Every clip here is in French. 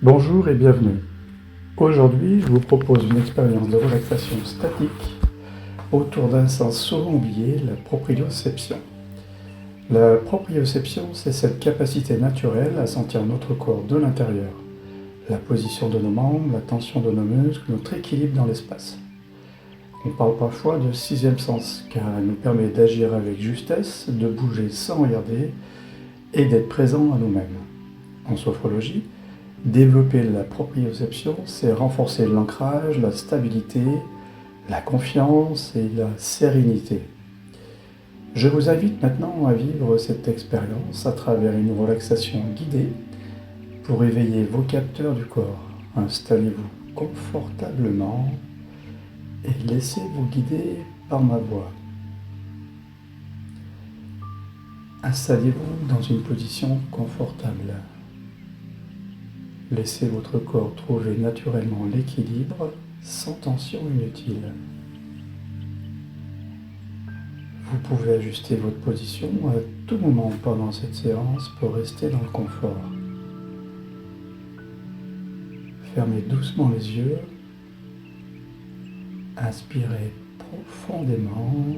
Bonjour et bienvenue. Aujourd'hui, je vous propose une expérience de relaxation statique autour d'un sens souvent oublié, la proprioception. La proprioception, c'est cette capacité naturelle à sentir notre corps de l'intérieur, la position de nos membres, la tension de nos muscles, notre équilibre dans l'espace. On parle parfois de sixième sens, car elle nous permet d'agir avec justesse, de bouger sans regarder et d'être présent à nous-mêmes. En sophrologie, développer la proprioception, c'est renforcer l'ancrage, la stabilité, la confiance et la sérénité. Je vous invite maintenant à vivre cette expérience à travers une relaxation guidée pour éveiller vos capteurs du corps. Installez-vous confortablement et laissez-vous guider par ma voix. Installez-vous dans une position confortable. Laissez votre corps trouver naturellement l'équilibre sans tension inutile. Vous pouvez ajuster votre position à tout moment pendant cette séance pour rester dans le confort. Fermez doucement les yeux. Inspirez profondément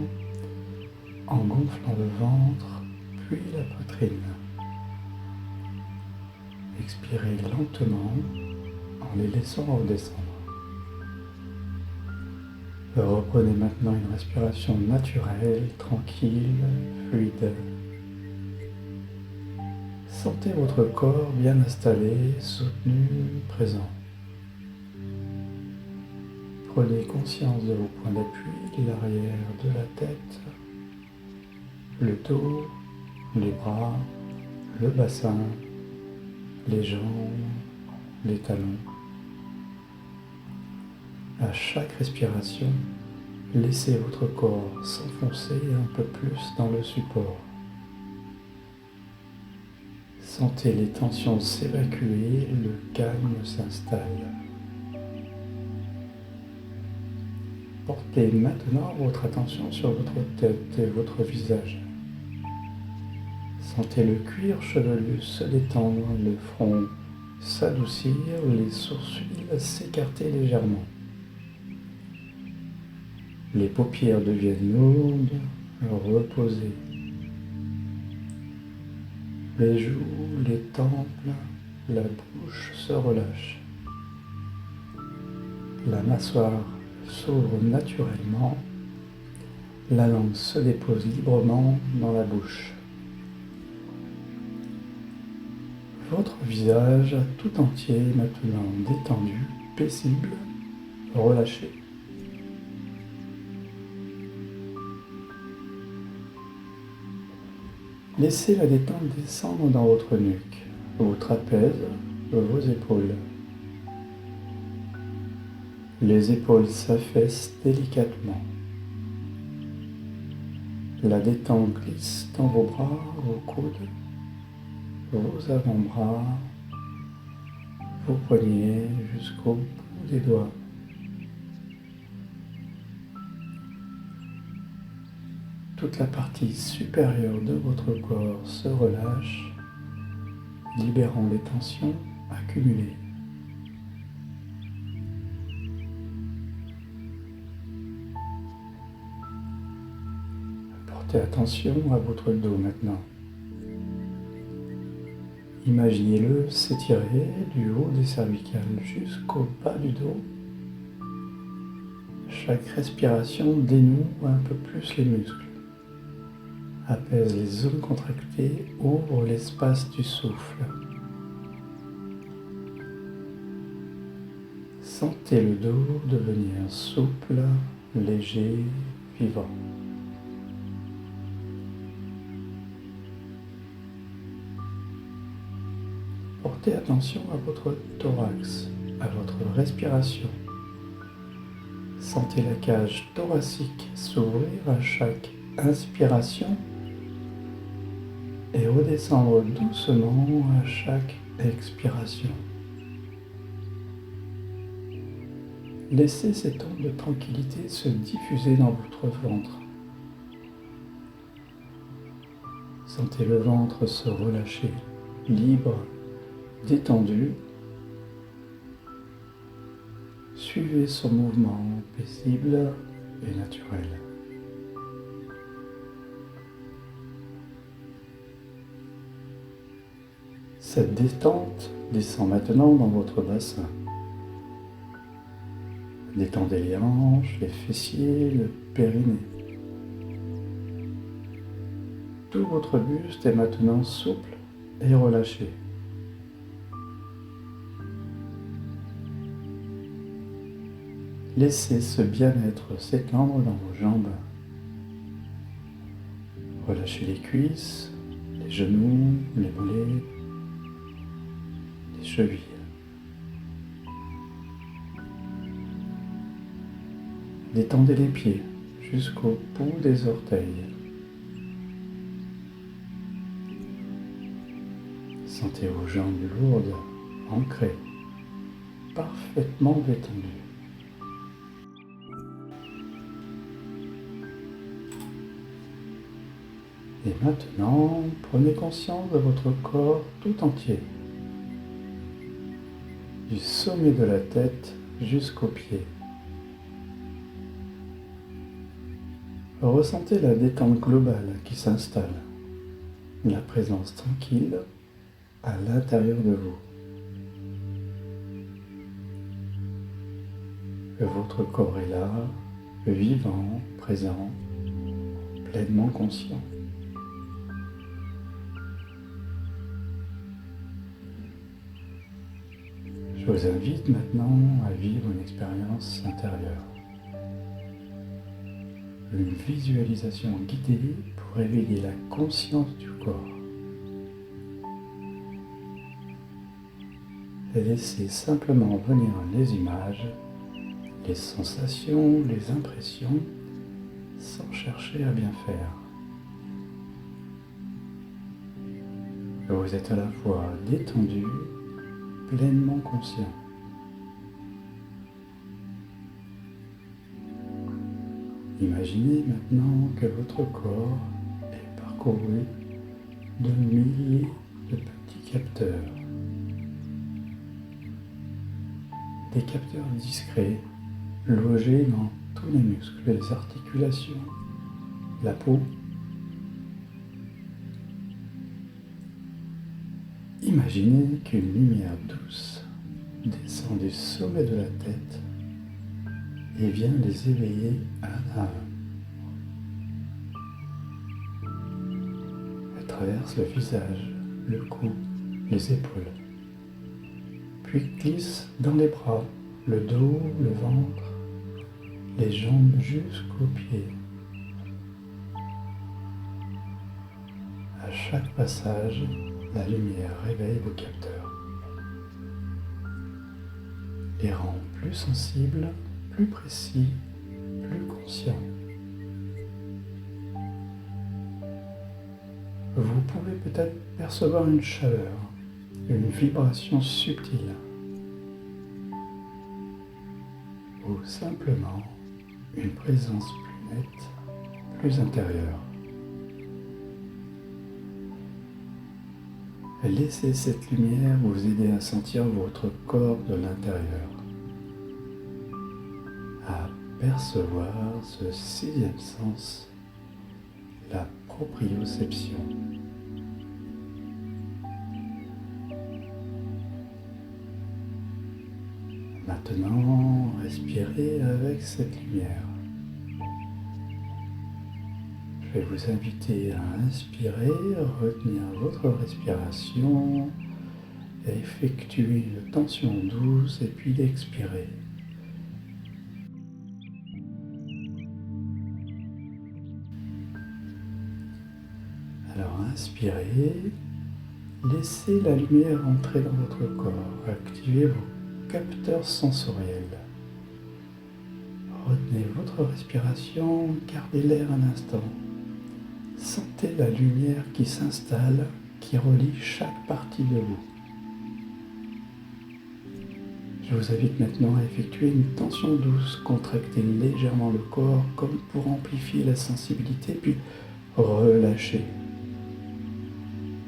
en gonflant le ventre puis la poitrine. Expirez lentement en les laissant redescendre. Reprenez maintenant une respiration naturelle, tranquille, fluide. Sentez votre corps bien installé, soutenu, présent. Prenez conscience de vos points d'appui, l'arrière de la tête, le dos, les bras, le bassin, les jambes, les talons. À chaque respiration, laissez votre corps s'enfoncer un peu plus dans le support. Sentez les tensions s'évacuer, le calme s'installe. Portez maintenant votre attention sur votre tête et votre visage. Sentez le cuir chevelu se détendre, le front s'adoucir, les sourcils s'écarter légèrement. Les paupières deviennent lourdes, reposées. Les joues, les tempes, la bouche se relâche. La mâchoire s'ouvre naturellement, la langue se dépose librement dans la bouche. Votre visage tout entier maintenant détendu, paisible, relâché. Laissez la détente descendre dans votre nuque, vos trapèzes, vos épaules. Les épaules s'affaissent délicatement. La détente glisse dans vos bras, vos coudes, vos avant-bras, vos poignets jusqu'au bout des doigts. Toute la partie supérieure de votre corps se relâche, libérant les tensions accumulées. Portez attention à votre dos maintenant. Imaginez-le s'étirer du haut des cervicales jusqu'au bas du dos. Chaque respiration dénoue un peu plus les muscles. Apaise les zones contractées, ouvre l'espace du souffle. Sentez le dos devenir souple, léger, vivant. Portez attention à votre thorax, à votre respiration. Sentez la cage thoracique s'ouvrir à chaque inspiration et redescendre doucement à chaque expiration. Laissez cette onde de tranquillité se diffuser dans votre ventre. Sentez le ventre se relâcher, libre, détendu, suivez son mouvement paisible et naturel. Cette détente descend maintenant dans votre bassin. Détendez les hanches, les fessiers, le périnée. Tout votre buste est maintenant souple et relâché. Laissez ce bien-être s'étendre dans vos jambes. Relâchez les cuisses, les genoux, les mollets, les chevilles. Détendez les pieds jusqu'au bout des orteils. Sentez vos jambes lourdes, ancrées, parfaitement détendues. Et maintenant, prenez conscience de votre corps tout entier, du sommet de la tête jusqu'aux pieds. Ressentez la détente globale qui s'installe, la présence tranquille à l'intérieur de vous. Votre corps est là, vivant, présent, pleinement conscient. Je vous invite maintenant à vivre une expérience intérieure. Une visualisation guidée pour réveiller la conscience du corps. Et laissez simplement venir les images, les sensations, les impressions, sans chercher à bien faire. Vous êtes à la fois détendu, pleinement conscient. Imaginez maintenant que votre corps est parcouru de milliers de petits capteurs. Des capteurs discrets logés dans tous les muscles, les articulations, la peau. Imaginez qu'une lumière douce descend du sommet de la tête et vient les éveiller un à un. Elle traverse le visage, le cou, les épaules, puis glisse dans les bras, le dos, le ventre, les jambes jusqu'aux pieds. À chaque passage, la lumière réveille vos capteurs, les rend plus sensibles, plus précis, plus conscients. Vous pouvez peut-être percevoir une chaleur, une vibration subtile, ou simplement une présence plus nette, plus intérieure. Laissez cette lumière vous aider à sentir votre corps de l'intérieur, à percevoir ce sixième sens, la proprioception. Maintenant, respirez avec cette lumière. Je vais vous inviter à inspirer, retenir votre respiration, effectuer une tension douce et puis l'expirer. Alors inspirez, laissez la lumière entrer dans votre corps, activez vos capteurs sensoriels. Retenez votre respiration, gardez l'air un instant. Sentez la lumière qui s'installe, qui relie chaque partie de vous. Je vous invite maintenant à effectuer une tension douce, contractez légèrement le corps comme pour amplifier la sensibilité, puis relâchez.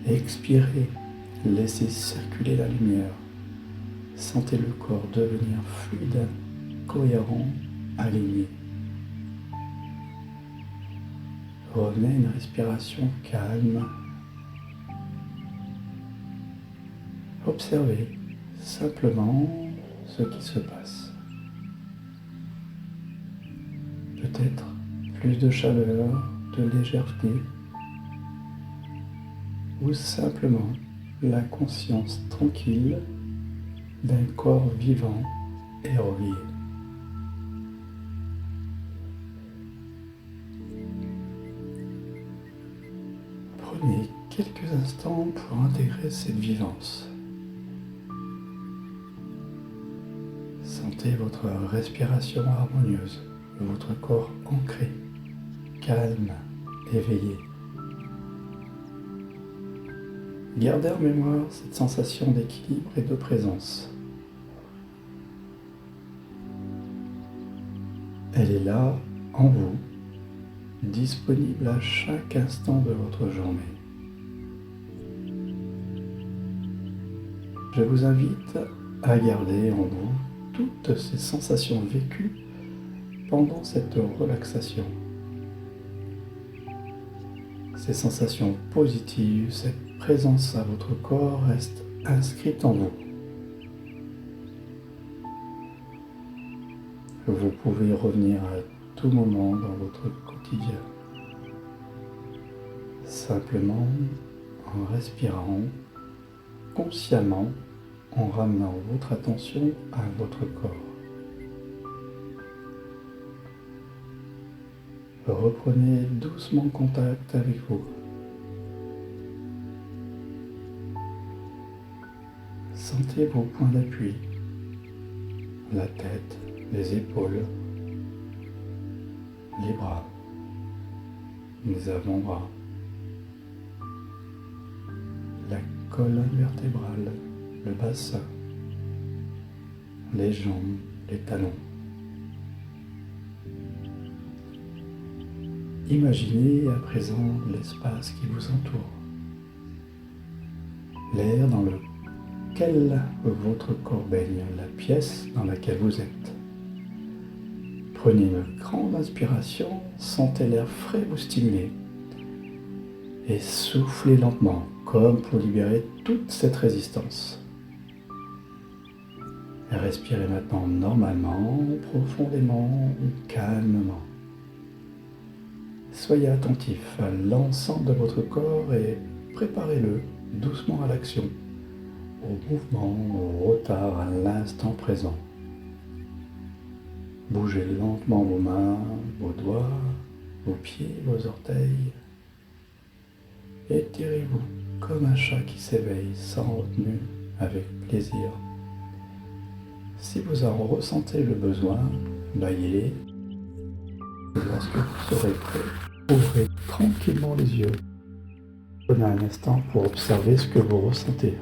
Expirez, laissez circuler la lumière. Sentez le corps devenir fluide, cohérent, aligné. Revenez à une respiration calme. Observez simplement ce qui se passe. Peut-être plus de chaleur, de légèreté, ou simplement la conscience tranquille d'un corps vivant et relié. Prenez quelques instants pour intégrer cette vivance. Sentez votre respiration harmonieuse, votre corps ancré, calme, éveillé. Gardez en mémoire cette sensation d'équilibre et de présence. Elle est là, en vous, disponible à chaque instant de votre journée. Je vous invite à garder en vous toutes ces sensations vécues pendant cette relaxation. Ces sensations positives, cette présence à votre corps reste inscrite en vous. Vous pouvez revenir à tout moment dans votre quotidien, simplement en respirant consciemment, en ramenant votre attention à votre corps. Reprenez doucement contact avec vous. Sentez vos points d'appui, la tête, les épaules, les bras, les avant-bras, la colonne vertébrale, le bassin, les jambes, les talons. Imaginez à présent l'espace qui vous entoure, l'air dans lequel votre corps baigne, la pièce dans laquelle vous êtes. Prenez une grande inspiration, sentez l'air frais vous stimuler et soufflez lentement, comme pour libérer toute cette résistance. Respirez maintenant normalement, profondément, calmement. Soyez attentif à l'ensemble de votre corps et préparez-le doucement à l'action, au mouvement, au retard, à l'instant présent. Bougez lentement vos mains, vos doigts, vos pieds, vos orteils. Étirez-vous comme un chat qui s'éveille sans retenue, avec plaisir. Si vous en ressentez le besoin, baillez. Lorsque vous serez prêt, ouvrez tranquillement les yeux. Prenez un instant pour observer ce que vous ressentez.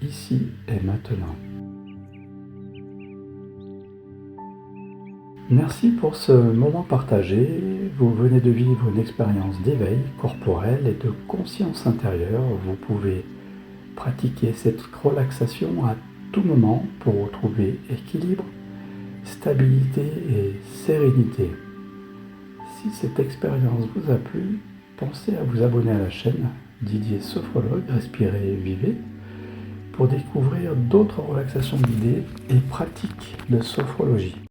Ici et maintenant. Merci pour ce moment partagé. Vous venez de vivre une expérience d'éveil corporel et de conscience intérieure. Vous pouvez pratiquer cette relaxation à tout moment pour retrouver équilibre, stabilité et sérénité. Si cette expérience vous a plu, pensez à vous abonner à la chaîne Didier Sophrologue, respirez, vivez, pour découvrir d'autres relaxations guidées et pratiques de sophrologie.